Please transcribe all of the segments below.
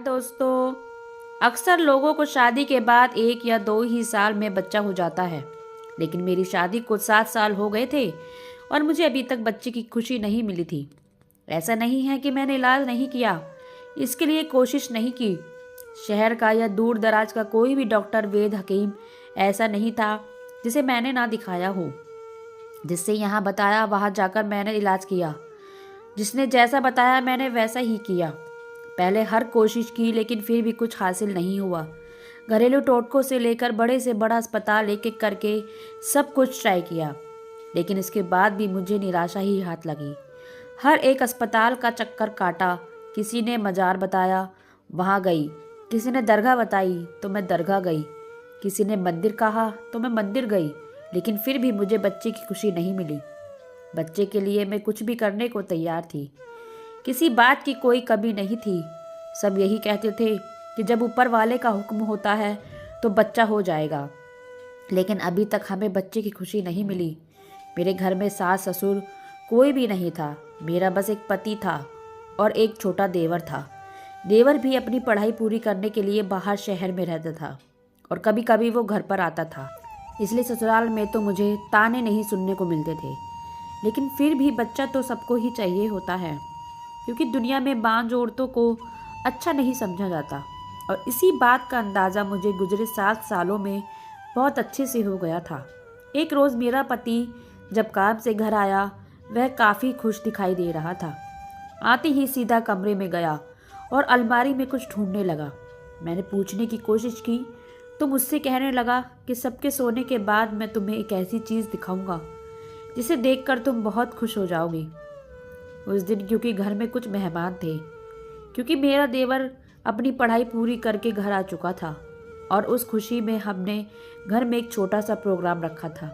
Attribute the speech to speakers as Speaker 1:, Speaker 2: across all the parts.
Speaker 1: दोस्तों, अक्सर लोगों को शादी के बाद 1 या 2 ही साल में बच्चा हो जाता है। लेकिन मेरी शादी को 7 साल हो गए थे और मुझे अभी तक बच्चे की खुशी नहीं मिली थी। ऐसा नहीं है कि मैंने इलाज नहीं किया, इसके लिए कोशिश नहीं की। शहर का या दूर दराज का कोई भी डॉक्टर, वेद, हकीम ऐसा नहीं था जिसे मैंने ना दिखाया हो। जिससे यहाँ बताया वहाँ जाकर मैंने इलाज किया। जिसने जैसा बताया मैंने वैसा ही किया। पहले हर कोशिश की लेकिन फिर भी कुछ हासिल नहीं हुआ। घरेलू टोटकों से लेकर बड़े से बड़ा अस्पताल एक एक करके सब कुछ ट्राई किया, लेकिन इसके बाद भी मुझे निराशा ही हाथ लगी। हर एक अस्पताल का चक्कर काटा। किसी ने मजार बताया, वहाँ गई। किसी ने दरगाह बताई तो मैं दरगाह गई। किसी ने मंदिर कहा तो मैं मंदिर गई, लेकिन फिर भी मुझे बच्चे की खुशी नहीं मिली। बच्चे के लिए मैं कुछ भी करने को तैयार थी। किसी बात की कोई कमी नहीं थी। सब यही कहते थे कि जब ऊपर वाले का हुक्म होता है तो बच्चा हो जाएगा। लेकिन अभी तक हमें बच्चे की खुशी नहीं मिली। मेरे घर में सास ससुर कोई भी नहीं था। मेरा बस एक पति था और एक छोटा देवर था। देवर भी अपनी पढ़ाई पूरी करने के लिए बाहर शहर में रहता था और कभी कभी वो घर पर आता था। इसलिए ससुराल में तो मुझे ताने नहीं सुनने को मिलते थे। लेकिन फिर भी बच्चा तो सबको ही चाहिए होता है, क्योंकि दुनिया में बांझ औरतों को अच्छा नहीं समझा जाता। और इसी बात का अंदाज़ा मुझे गुजरे 7 सालों में बहुत अच्छे से हो गया था। एक रोज़ मेरा पति जब काम से घर आया, वह काफ़ी खुश दिखाई दे रहा था। आते ही सीधा कमरे में गया और अलमारी में कुछ ढूंढने लगा। मैंने पूछने की कोशिश की तो मुझसे कहने लगा कि सबके सोने के बाद मैं तुम्हें एक ऐसी चीज़ दिखाऊंगा जिसे देखकर तुम बहुत खुश हो जाओगी। उस दिन क्योंकि घर में कुछ मेहमान थे, क्योंकि मेरा देवर अपनी पढ़ाई पूरी करके घर आ चुका था, और उस खुशी में हमने घर में एक छोटा सा प्रोग्राम रखा था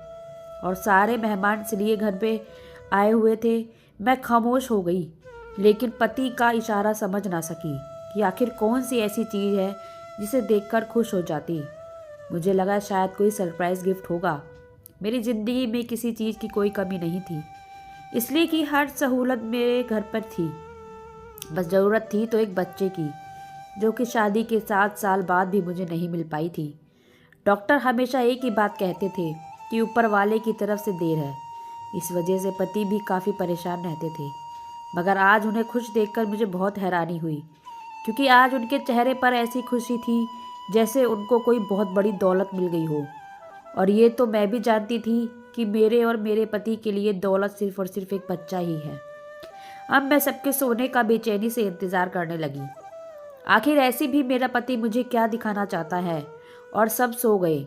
Speaker 1: और सारे मेहमान इसलिए घर पे आए हुए थे। मैं खामोश हो गई, लेकिन पति का इशारा समझ ना सकी कि आखिर कौन सी ऐसी चीज़ है जिसे देखकर खुश हो जाती। मुझे लगा शायद कोई सरप्राइज़ गिफ्ट होगा। मेरी ज़िंदगी में किसी चीज़ की कोई कमी नहीं थी, इसलिए कि हर सहूलत मेरे घर पर थी। बस ज़रूरत थी तो एक बच्चे की, जो कि शादी के 7 साल बाद भी मुझे नहीं मिल पाई थी। डॉक्टर हमेशा एक ही बात कहते थे कि ऊपर वाले की तरफ से देर है। इस वजह से पति भी काफ़ी परेशान रहते थे। मगर आज उन्हें खुश देखकर मुझे बहुत हैरानी हुई, क्योंकि आज उनके चेहरे पर ऐसी खुशी थी जैसे उनको कोई बहुत बड़ी दौलत मिल गई हो। और ये तो मैं भी जानती थी कि मेरे और मेरे पति के लिए दौलत सिर्फ और सिर्फ एक बच्चा ही है। अब मैं सबके सोने का बेचैनी से इंतज़ार करने लगी। आखिर ऐसी भी मेरा पति मुझे क्या दिखाना चाहता है। और सब सो गए।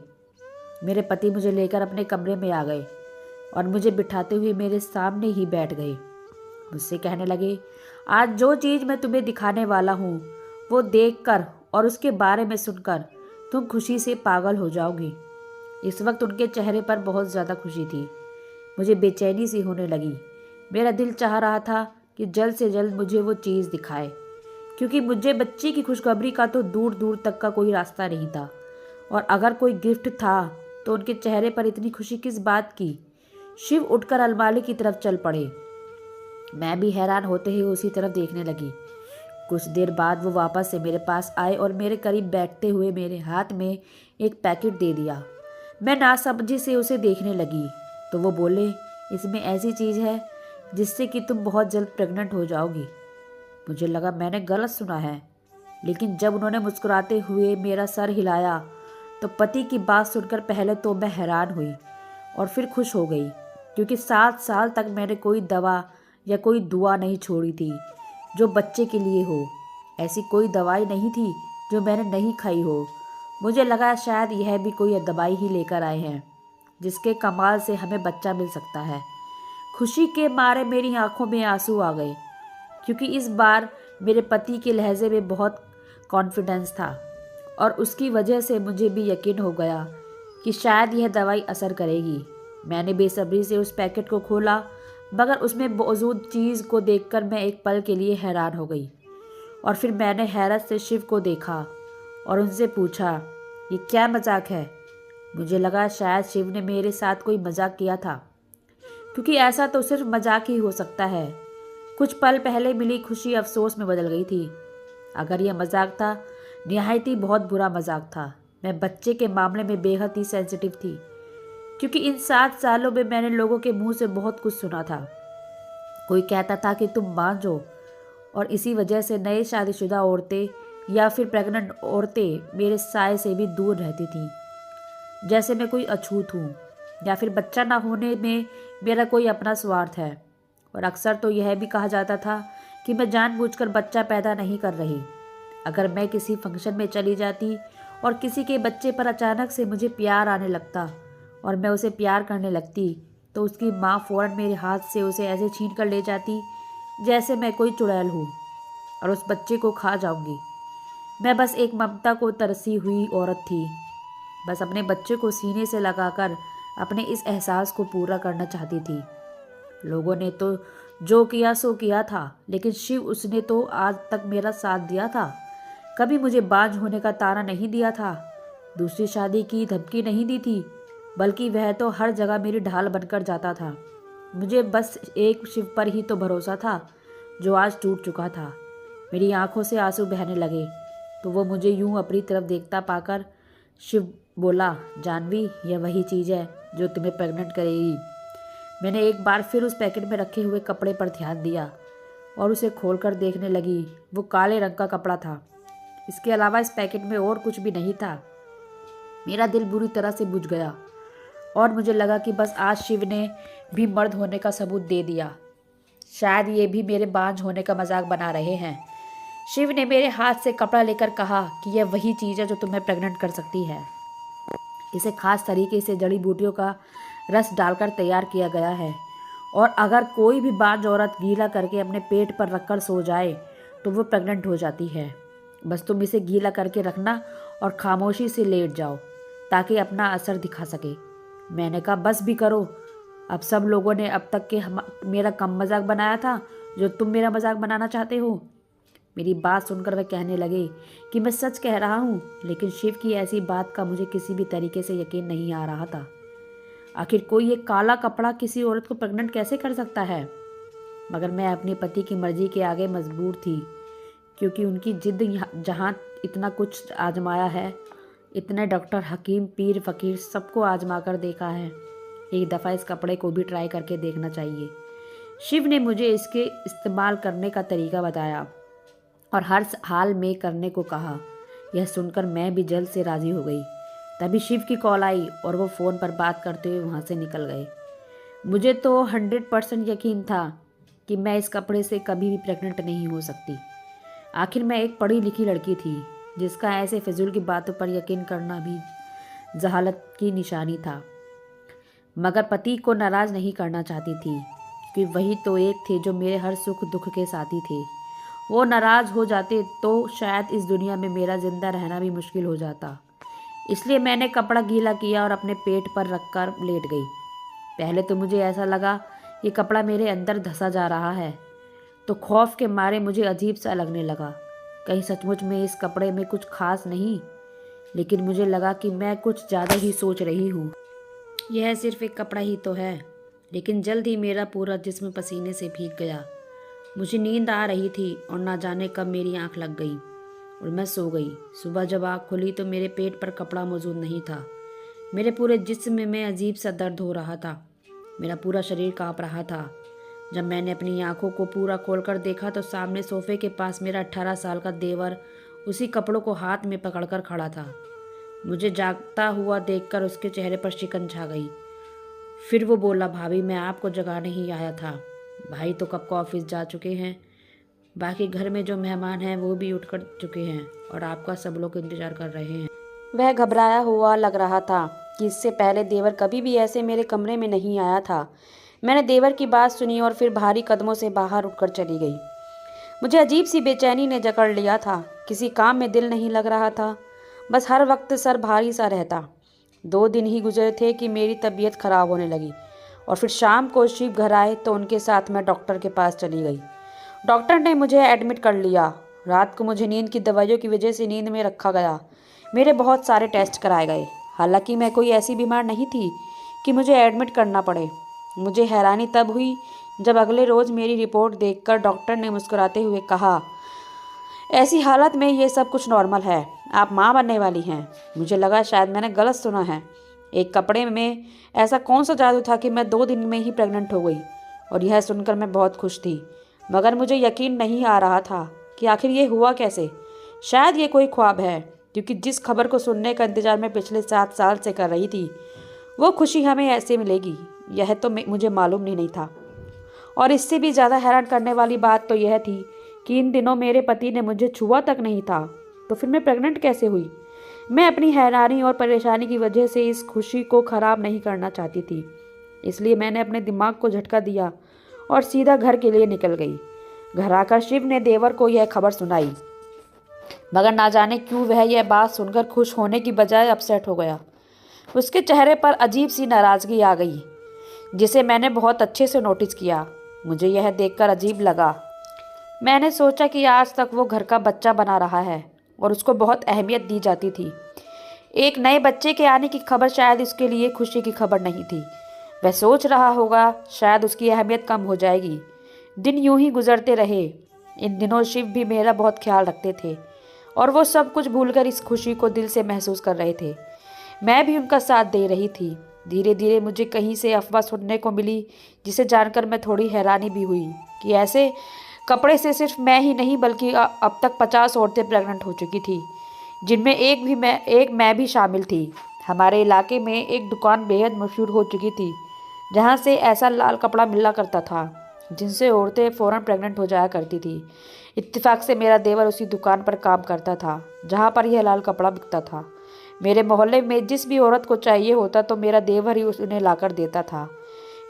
Speaker 1: मेरे पति मुझे लेकर अपने कमरे में आ गए और मुझे बिठाते हुए मेरे सामने ही बैठ गए। मुझसे कहने लगे, आज जो चीज़ मैं तुम्हें दिखाने वाला हूँ वो देखकर और उसके बारे में सुनकर तुम खुशी से पागल हो जाओगी। इस वक्त उनके चेहरे पर बहुत ज़्यादा खुशी थी। मुझे बेचैनी सी होने लगी। मेरा दिल चाह रहा था कि जल्द से जल्द मुझे वो चीज़ दिखाए, क्योंकि मुझे बच्चे की खुशखबरी का तो दूर दूर तक का कोई रास्ता नहीं था। और अगर कोई गिफ्ट था तो उनके चेहरे पर इतनी खुशी किस बात की। शिव उठकर अलमारी की तरफ चल पड़े। मैं भी हैरान होते ही उसी तरफ देखने लगी। कुछ देर बाद वो वापस से मेरे पास आए और मेरे करीब बैठते हुए मेरे हाथ में एक पैकेट दे दिया। मैं नासमझी से उसे देखने लगी तो वो बोले, इसमें ऐसी चीज़ है जिससे कि तुम बहुत जल्द प्रेग्नेंट हो जाओगी। मुझे लगा मैंने गलत सुना है, लेकिन जब उन्होंने मुस्कुराते हुए मेरा सर हिलाया तो पति की बात सुनकर पहले तो मैं हैरान हुई और फिर खुश हो गई, क्योंकि 7 साल तक मैंने कोई दवा या कोई दुआ नहीं छोड़ी थी जो बच्चे के लिए हो। ऐसी कोई दवाई नहीं थी जो मैंने नहीं खाई हो। मुझे लगा शायद यह भी कोई दवाई ही लेकर आए हैं जिसके कमाल से हमें बच्चा मिल सकता है। खुशी के मारे मेरी आंखों में आंसू आ गए, क्योंकि इस बार मेरे पति के लहजे में बहुत कॉन्फिडेंस था और उसकी वजह से मुझे भी यकीन हो गया कि शायद यह दवाई असर करेगी। मैंने बेसब्री से उस पैकेट को खोला, मगर उसमें मौजूद चीज़ को देखकर मैं एक पल के लिए हैरान हो गई। और फिर मैंने हैरत से शिव को देखा और उनसे पूछा, ये क्या मजाक है। मुझे लगा शायद शिव ने मेरे साथ कोई मजाक किया था, क्योंकि ऐसा तो सिर्फ मजाक ही हो सकता है। कुछ पल पहले मिली खुशी अफसोस में बदल गई थी। अगर यह मजाक था, निहायत ही बहुत बुरा मजाक था। मैं बच्चे के मामले में बेहद ही सेंसिटिव थी, क्योंकि इन 7 सालों में मैंने लोगों के मुंह से बहुत कुछ सुना था। कोई कहता था कि तुम मां जो, और इसी वजह से नए शादीशुदा औरतें या फिर प्रेग्नेंट औरतें मेरे साय से भी दूर रहती थीं, जैसे मैं कोई अछूत हूँ, या फिर बच्चा ना होने में मेरा कोई अपना स्वार्थ है। और अक्सर तो यह भी कहा जाता था कि मैं जानबूझकर बच्चा पैदा नहीं कर रही। अगर मैं किसी फंक्शन में चली जाती और किसी के बच्चे पर अचानक से मुझे प्यार आने लगता और मैं उसे प्यार करने लगती, तो उसकी माँ फ़ौरन मेरे हाथ से उसे ऐसे छीन कर ले जाती जैसे मैं कोई चुड़ैल हूँ और उस बच्चे को खा जाऊंगी। मैं बस एक ममता को तरसी हुई औरत थी, बस अपने बच्चे को सीने से लगाकर अपने इस एहसास को पूरा करना चाहती थी। लोगों ने तो जो किया सो किया था, लेकिन शिव, उसने तो आज तक मेरा साथ दिया था, कभी मुझे बांझ होने का ताना नहीं दिया था, दूसरी शादी की धमकी नहीं दी थी, बल्कि वह तो हर जगह मेरी ढाल बनकर जाता था। मुझे बस एक शिव पर ही तो भरोसा था, जो आज टूट चुका था। मेरी आंखों से आंसू बहने लगे तो वो मुझे यूं अपनी तरफ देखता पाकर शिव बोला, जानवी, यह वही चीज़ है जो तुम्हें प्रेग्नेंट करेगी। मैंने एक बार फिर उस पैकेट में रखे हुए कपड़े पर ध्यान दिया और उसे खोलकर देखने लगी। वो काले रंग का कपड़ा था। इसके अलावा इस पैकेट में और कुछ भी नहीं था। मेरा दिल बुरी तरह से बुझ गया और मुझे लगा कि बस आज शिव ने भी मर्द होने का सबूत दे दिया। शायद ये भी मेरे बांझ होने का मजाक बना रहे हैं। शिव ने मेरे हाथ से कपड़ा लेकर कहा कि यह वही चीज़ है जो तुम्हें प्रेग्नेंट कर सकती है। इसे खास तरीके से जड़ी बूटियों का रस डालकर तैयार किया गया है, और अगर कोई भी बांझ औरत गीला करके अपने पेट पर रखकर सो जाए तो वो प्रेग्नेंट हो जाती है। बस तुम इसे गीला करके रखना और खामोशी से लेट जाओ ताकि अपना असर दिखा सके। मैंने कहा, बस भी करो। अब सब लोगों ने अब तक के मेरा कम मजाक बनाया था, जो तुम मेरा मजाक बनाना चाहते हो। मेरी बात सुनकर वह कहने लगे कि मैं सच कह रहा हूँ, लेकिन शिव की ऐसी बात का मुझे किसी भी तरीके से यकीन नहीं आ रहा था। आखिर कोई एक काला कपड़ा किसी औरत को प्रेग्नेंट कैसे कर सकता है? मगर मैं अपने पति की मर्जी के आगे मजबूर थी, क्योंकि उनकी जिद जहाँ इतना कुछ आजमाया है, इतने डॉक्टर, हकीम, पीर, फकीर सबको आजमा कर देखा है, एक दफ़ा इस कपड़े को भी ट्राई करके देखना चाहिए। शिव ने मुझे इसके इस्तेमाल करने का तरीका बताया और हर हाल में करने को कहा। यह सुनकर मैं भी जल्द से राज़ी हो गई। तभी शिव की कॉल आई और वो फ़ोन पर बात करते हुए वहाँ से निकल गए। मुझे तो 100% यकीन था कि मैं इस कपड़े से कभी भी प्रेग्नेंट नहीं हो सकती। आखिर मैं एक पढ़ी लिखी लड़की थी, जिसका ऐसे फिजूल की बातों पर यकीन करना भी जहालत की निशानी था। मगर पति को नाराज़ नहीं करना चाहती थी, क्योंकि वही तो एक थे जो मेरे हर सुख दुख के साथी थे। वो नाराज़ हो जाते तो शायद इस दुनिया में मेरा जिंदा रहना भी मुश्किल हो जाता। इसलिए मैंने कपड़ा गीला किया और अपने पेट पर रखकर लेट गई। पहले तो मुझे ऐसा लगा ये कपड़ा मेरे अंदर धंसा जा रहा है, तो खौफ के मारे मुझे अजीब सा लगने लगा। कहीं सचमुच में इस कपड़े में कुछ खास नहीं, लेकिन मुझे लगा कि मैं कुछ ज़्यादा ही सोच रही हूँ। यह सिर्फ एक कपड़ा ही तो है। लेकिन जल्द ही मेरा पूरा जिस्म पसीने से भीग गया। मुझे नींद आ रही थी और ना जाने कब मेरी आंख लग गई और मैं सो गई। सुबह जब आँख खुली तो मेरे पेट पर कपड़ा मौजूद नहीं था। मेरे पूरे जिस्म में अजीब सा दर्द हो रहा था। मेरा पूरा शरीर काँप रहा था। जब मैंने अपनी आंखों को पूरा खोलकर देखा तो सामने सोफे के पास मेरा 18 साल का देवर उसी कपड़ों को हाथ में पकड़कर खड़ा था। मुझे जागता हुआ देखकर उसके चेहरे पर शिकन छा गई। फिर वो बोला, भाभी, मैं आपको जगाने ही आया था। भाई तो कब को ऑफिस जा चुके हैं, बाकी घर में जो मेहमान हैं वो भी उठ कर चुके हैं और आपका सब लोग इंतजार कर रहे हैं। वह घबराया हुआ लग रहा था कि इससे पहले देवर कभी भी ऐसे मेरे कमरे में नहीं आया था। मैंने देवर की बात सुनी और फिर भारी कदमों से बाहर उठकर चली गई। मुझे अजीब सी बेचैनी ने जकड़ लिया था। किसी काम में दिल नहीं लग रहा था, बस हर वक्त सर भारी सा रहता। 2 दिन ही गुजरे थे कि मेरी तबीयत खराब होने लगी और फिर शाम को शिव घर आए तो उनके साथ मैं डॉक्टर के पास चली गई। डॉक्टर ने मुझे एडमिट कर लिया। रात को मुझे नींद की दवाइयों की वजह से नींद में रखा गया। मेरे बहुत सारे टेस्ट कराए गए। हालांकि मैं कोई ऐसी बीमार नहीं थी कि मुझे एडमिट करना पड़े। मुझे हैरानी तब हुई जब अगले रोज़ मेरी रिपोर्ट देखकर डॉक्टर ने मुस्कुराते हुए कहा, ऐसी हालत में ये सब कुछ नॉर्मल है। आप माँ बनने वाली हैं। मुझे लगा शायद मैंने गलत सुना है। एक कपड़े में ऐसा कौन सा जादू था कि मैं 2 दिन में ही प्रेग्नेंट हो गई। और यह सुनकर मैं बहुत खुश थी, मगर मुझे यकीन नहीं आ रहा था कि आखिर ये हुआ कैसे। शायद ये कोई ख्वाब है, क्योंकि जिस खबर को सुनने का इंतजार मैं पिछले 7 साल से कर रही थी, वो खुशी हमें ऐसे मिलेगी, यह तो मुझे मालूम ही नहीं था। और इससे भी ज़्यादा हैरान करने वाली बात तो यह थी कि इन दिनों मेरे पति ने मुझे छुआ तक नहीं था, तो फिर मैं प्रेग्नेंट कैसे हुई। मैं अपनी हैरानी और परेशानी की वजह से इस खुशी को ख़राब नहीं करना चाहती थी, इसलिए मैंने अपने दिमाग को झटका दिया और सीधा घर के लिए निकल गई। घर आकर शिव ने देवर को यह खबर सुनाई, मगर ना जाने क्यों वह यह बात सुनकर खुश होने की बजाय अपसेट हो गया। उसके चेहरे पर अजीब सी नाराज़गी आ गई, जिसे मैंने बहुत अच्छे से नोटिस किया। मुझे यह देखकर अजीब लगा। मैंने सोचा कि आज तक वो घर का बच्चा बना रहा है और उसको बहुत अहमियत दी जाती थी। एक नए बच्चे के आने की खबर शायद उसके लिए खुशी की खबर नहीं थी। वह सोच रहा होगा शायद उसकी अहमियत कम हो जाएगी। दिन यूं ही गुजरते रहे। इन दिनों शिव भी मेरा बहुत ख्याल रखते थे और वो सब कुछ भूलकर इस खुशी को दिल से महसूस कर रहे थे। मैं भी उनका साथ दे रही थी। धीरे धीरे मुझे कहीं से अफवाह सुनने को मिली, जिसे जानकर मैं थोड़ी हैरानी भी हुई कि ऐसे कपड़े से सिर्फ मैं ही नहीं बल्कि अब तक 50 औरतें प्रेग्नेंट हो चुकी थी, जिनमें एक मैं भी शामिल थी। हमारे इलाके में एक दुकान बेहद मशहूर हो चुकी थी, जहाँ से ऐसा लाल कपड़ा मिला करता था जिनसे औरतें फ़ौरन प्रेग्नेंट हो जाया करती थी। इत्तेफाक से मेरा देवर उसी दुकान पर काम करता था जहाँ पर यह लाल कपड़ा बिकता था। मेरे मोहल्ले में जिस भी औरत को चाहिए होता तो मेरा देवर ही उन्हें लाकर देता था।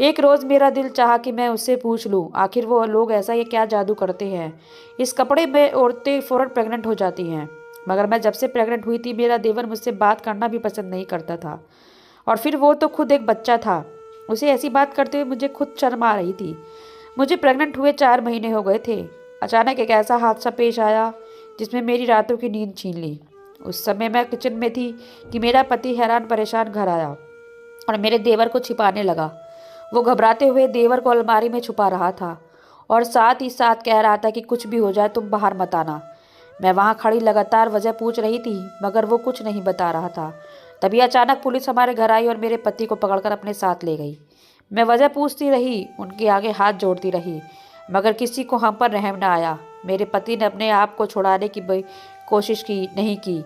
Speaker 1: एक रोज़ मेरा दिल चाहा कि मैं उससे पूछ लूँ आखिर वो लोग ऐसा ये क्या जादू करते हैं, इस कपड़े में औरतें फ़ौरन प्रेग्नेंट हो जाती हैं। मगर मैं जब से प्रेग्नेंट हुई थी मेरा देवर मुझसे बात करना भी पसंद नहीं करता था, और फिर वो तो खुद एक बच्चा था। उसे ऐसी बात करते हुए मुझे खुद शर्म आ रही थी। मुझे प्रेग्नेंट हुए 4 महीने हो गए थे। अचानक एक ऐसा हादसा पेश आया जिसमें मेरी रातों की नींद छीन ली। उस समय मैं किचन में थी कि मेरा पति हैरान परेशान घर आया और मेरे देवर को छिपाने लगा। वो घबराते हुए देवर को अलमारी में छुपा रहा था और साथ ही साथ कह रहा था कि कुछ भी हो जाए तुम बाहर मत आना। मैं वहाँ खड़ी लगातार वजह पूछ रही थी, मगर वो कुछ नहीं बता रहा था। तभी अचानक पुलिस हमारे घर आई और मेरे पति को पकड़कर अपने साथ ले गई। मैं वजह पूछती रही, उनके आगे हाथ जोड़ती रही, मगर किसी को हम पर रहम न आया। मेरे पति ने अपने आप को छुड़ाने की कोशिश नहीं की।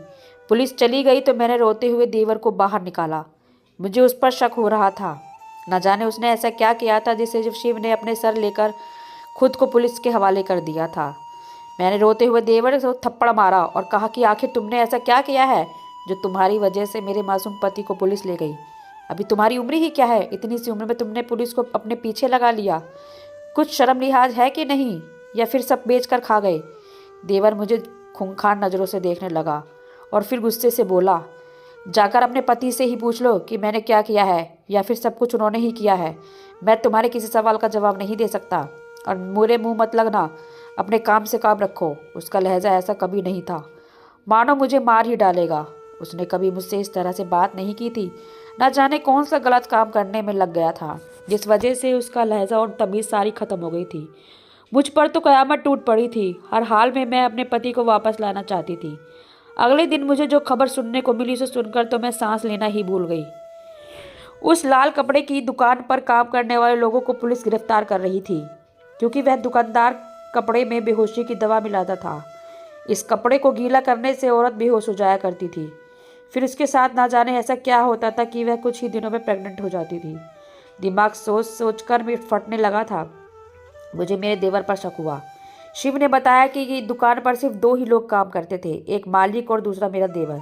Speaker 1: पुलिस चली गई तो मैंने रोते हुए देवर को बाहर निकाला। मुझे उस पर शक हो रहा था। न जाने उसने ऐसा क्या किया था जिससे जब शिव ने अपने सर लेकर खुद को पुलिस के हवाले कर दिया था। मैंने रोते हुए देवर को थप्पड़ मारा और कहा कि आखिर तुमने ऐसा क्या किया है जो तुम्हारी वजह से मेरे मासूम पति को पुलिस ले गई। अभी तुम्हारी उम्र ही क्या है, इतनी सी उम्र में तुमने पुलिस को अपने पीछे लगा लिया। कुछ शर्म लिहाज है कि नहीं, या फिर सब बेच कर खा गए। देवर मुझे खूंखार नज़रों से देखने लगा और फिर गुस्से से बोला, जाकर अपने पति से ही पूछ लो कि मैंने क्या किया है, या फिर सब कुछ उन्होंने ही किया है। मैं तुम्हारे किसी सवाल का जवाब नहीं दे सकता, और मेरे मुंह मत लगना, अपने काम से काम रखो। उसका लहजा ऐसा कभी नहीं था, मानो मुझे मार ही डालेगा। उसने कभी मुझसे इस तरह से बात नहीं की थी। न जाने कौन सा गलत काम करने में लग गया था, जिस वजह से उसका लहजा और तमीज़ सारी ख़त्म हो गई थी। मुझ पर तो क़यामत टूट पड़ी थी। हर हाल में मैं अपने पति को वापस लाना चाहती थी। अगले दिन मुझे जो खबर सुनने को मिली उसे सुनकर तो मैं सांस लेना ही भूल गई। उस लाल कपड़े की दुकान पर काम करने वाले लोगों को पुलिस गिरफ्तार कर रही थी, क्योंकि वह दुकानदार कपड़े में बेहोशी की दवा मिलाता था। इस कपड़े को गीला करने से औरत बेहोश हो जाया करती थी। फिर उसके साथ ना जाने ऐसा क्या होता था कि वह कुछ ही दिनों में प्रेग्नेंट हो जाती थी। दिमाग सोच सोच कर भी फटने लगा था। मुझे मेरे देवर पर शक हुआ। शिव ने बताया कि दुकान पर सिर्फ 2 ही लोग काम करते थे, एक मालिक और दूसरा मेरा देवर।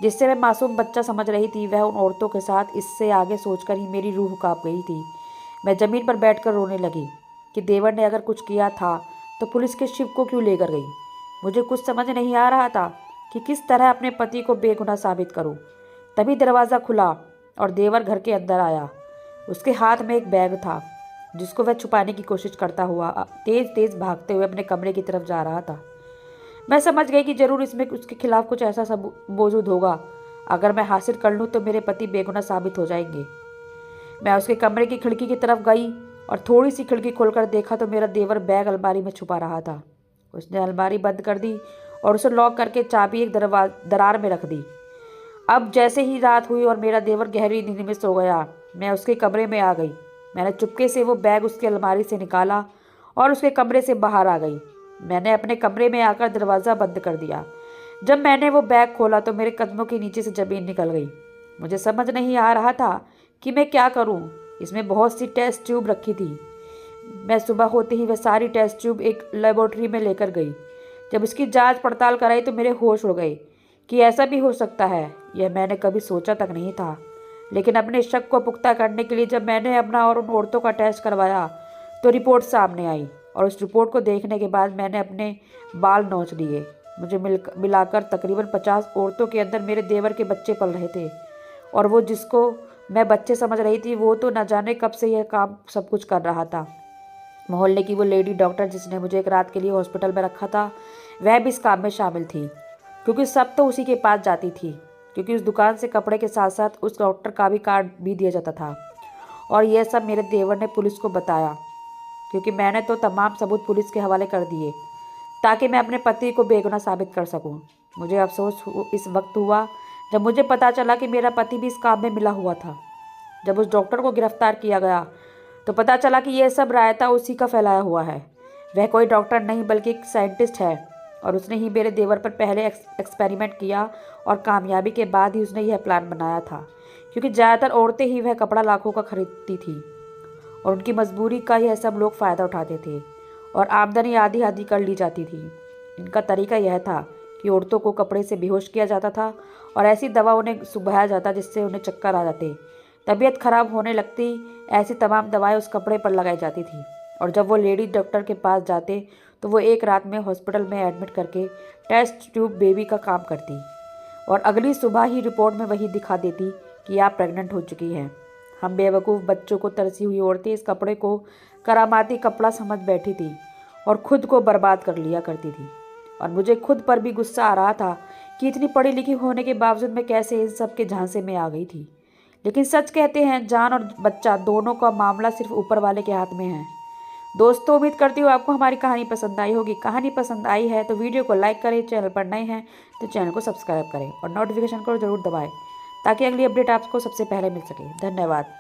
Speaker 1: जिससे मैं मासूम बच्चा समझ रही थी, वह उन औरतों के साथ इससे आगे सोचकर ही मेरी रूह कांप गई थी। मैं ज़मीन पर बैठकर रोने लगी कि देवर ने अगर कुछ किया था तो पुलिस के शिव को क्यों लेकर गई। मुझे कुछ समझ नहीं आ रहा था कि किस तरह अपने पति को बेगुनाह साबित करूं। तभी दरवाज़ा खुला और देवर घर के अंदर आया। उसके हाथ में एक बैग था जिसको वह छुपाने की कोशिश करता हुआ तेज़ तेज़ भागते हुए अपने कमरे की तरफ जा रहा था। मैं समझ गई कि ज़रूर इसमें उसके खिलाफ कुछ ऐसा सब मौजूद होगा। अगर मैं हासिल कर लूँ तो मेरे पति बेगुनाह साबित हो जाएंगे। मैं उसके कमरे की खिड़की की तरफ गई और थोड़ी सी खिड़की खोलकर देखा तो मेरा देवर बैग अलमारी में छुपा रहा था। उसने अलमारी बंद कर दी और उसे लॉक करके चाबी एक दरार में रख दी। अब जैसे ही रात हुई और मेरा देवर गहरी नींद में सो गया, मैं उसके कमरे में आ गई। मैंने चुपके से वो बैग उसकी अलमारी से निकाला और उसके कमरे से बाहर आ गई। मैंने अपने कमरे में आकर दरवाज़ा बंद कर दिया। जब मैंने वो बैग खोला तो मेरे कदमों के नीचे से ज़मीन निकल गई। मुझे समझ नहीं आ रहा था कि मैं क्या करूं। इसमें बहुत सी टेस्ट ट्यूब रखी थी। मैं सुबह होते ही वह सारी टेस्ट ट्यूब एक लेबोरेटरी में लेकर गई। जब उसकी जांच पड़ताल कराई तो मेरे होश उड़ गए कि ऐसा भी हो सकता है। यह मैंने कभी सोचा तक नहीं था। लेकिन अपने शक को पुख्ता करने के लिए जब मैंने अपना और उन औरतों का टेस्ट करवाया तो रिपोर्ट सामने आई, और उस रिपोर्ट को देखने के बाद मैंने अपने बाल नोच लिए। मुझे मिलाकर तकरीबन 50 औरतों के अंदर मेरे देवर के बच्चे पल रहे थे, और वो जिसको मैं बच्चे समझ रही थी वो तो न जाने कब से यह काम सब कुछ कर रहा था। मोहल्ले की वो लेडी डॉक्टर जिसने मुझे एक रात के लिए हॉस्पिटल में रखा था, वह भी इस काम में शामिल थी, क्योंकि सब तो उसी के पास जाती थी, क्योंकि उस दुकान से कपड़े के साथ साथ उस डॉक्टर का भी कार्ड भी दिया जाता था। और यह सब मेरे देवर ने पुलिस को बताया, क्योंकि मैंने तो तमाम सबूत पुलिस के हवाले कर दिए ताकि मैं अपने पति को बेगुनाह साबित कर सकूं। मुझे अफसोस इस वक्त हुआ जब मुझे पता चला कि मेरा पति भी इस काम में मिला हुआ था। जब उस डॉक्टर को गिरफ्तार किया गया तो पता चला कि यह सब रायता उसी का फैलाया हुआ है। वह कोई डॉक्टर नहीं बल्कि एक साइंटिस्ट है, और उसने ही मेरे देवर पर पहले एक्सपेरिमेंट किया, और कामयाबी के बाद ही उसने यह प्लान बनाया था, क्योंकि ज़्यादातर औरतें ही वह कपड़ा लाखों का खरीदती थी और उनकी मजबूरी का यह सब लोग फ़ायदा उठाते थे और आमदनी आधी आधी कर ली जाती थी। इनका तरीका यह था कि औरतों को कपड़े से बेहोश किया जाता था और ऐसी दवा उन्हें सुबहाया जाता जिससे उन्हें चक्कर आ जाते, तबीयत खराब होने लगती। ऐसी तमाम दवाएं उस कपड़े पर लगाई जाती थी, और जब वो लेडी डॉक्टर के पास जाते तो वो एक रात में हॉस्पिटल में एडमिट करके टेस्ट ट्यूब बेबी का काम करती, और अगली सुबह ही रिपोर्ट में वही दिखा देती कि आप प्रेग्नेंट हो चुकी हैं। हम बेवकूफ़ बच्चों को तरसी हुई औरतें इस कपड़े को करामाती कपड़ा समझ बैठी थी और खुद को बर्बाद कर लिया करती थी। और मुझे खुद पर भी गुस्सा आ रहा था कि इतनी पढ़ी लिखी होने के बावजूद मैं कैसे इन सब के झांसे में आ गई थी। लेकिन सच कहते हैं, जान और बच्चा दोनों का मामला सिर्फ ऊपर वाले के हाथ में है। दोस्तों, उम्मीद करती हूँ आपको हमारी कहानी पसंद आई होगी। कहानी पसंद आई है तो वीडियो को लाइक करें, चैनल पर नए हैं तो चैनल को सब्सक्राइब करें और नोटिफिकेशन को जरूर दबाएं ताकि अगली अपडेट आपको सबसे पहले मिल सके। धन्यवाद।